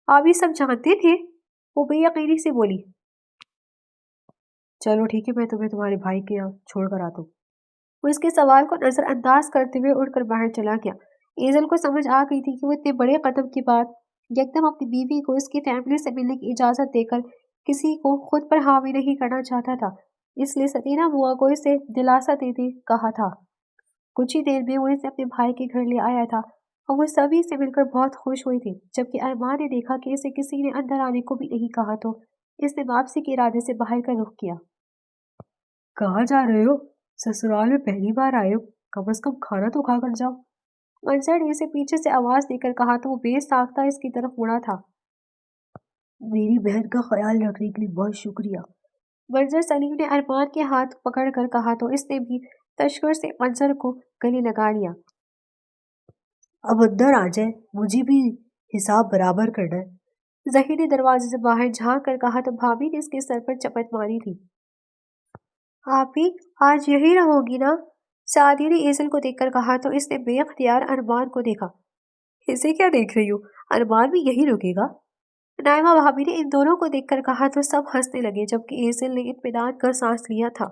آپ یہ سب جانتے تھے؟ وہ بے یقینی سے بولی۔ چلو ٹھیک ہے، میں تمہیں تمہارے بھائی کے یہاں چھوڑ کر آتا ہوں۔ وہ اس کے سوال کو نظر انداز کرتے ہوئے اٹھ کر باہر چلا گیا۔ ایزل کو سمجھ آ گئی تھی کہ وہ اتنے بڑے قدم کے بعد یکدم اپنی بیوی کو اس کی فیملی سے ملنے کی اجازت دے کر کسی کو خود پر حاوی نہیں کرنا چاہتا تھا، اس لیے سکینہ بوا کو اسے دلاسا دیتے کہا تھا۔ کچھ ہی دیر میں وہ اسے اپنے بھائی کے گھر لے آیا تھا اور وہ سبھی سے مل کر بہت خوش ہوئی تھی۔ جبکہ ارمان نے دیکھا کہ اسے کسی نے اندر آنے کو بھی نہیں کہا تو اس نے واپسی کے ارادے سے باہر کا رخ کیا۔ کہاں جا رہے ہو؟ سسرال میں پہلی بار آئے ہو، کم از کم کھانا تو کھا کر جاؤ۔ منظر نے اسے پیچھے سے آواز دے کر کہا تو وہ بے ساختہ اس کی طرف مڑا تھا۔ میری بہن کا خیال رکھنے کے لیے بہت شکریہ، منظر سلیم نے ارمان کے ہاتھ پکڑ کر کہا تو اس نے بھی تشکر سے منظر کو گلے لگا لیا۔ اب اندر آ جائے، مجھے بھی حساب برابر کرنا ہے، ظہیر نے دروازے سے باہر جھانک کر کہا تو بھابھی نے اس کے سر پر چپت ماری تھی۔ آپ ہی آج یہی رہو گی نا؟ سعدیہ نے ایزل کو دیکھ کر کہا تو اس نے بے اختیار ارمان کو دیکھا۔ اسے کیا دیکھ رہی ہو؟ ارمان بھی یہی رکے گا؟ نائمہ بھابھی نے ان دونوں کو دیکھ کر کہا تو سب ہنسنے لگے، جبکہ ایزل نے اطمینان کا سانس لیا تھا۔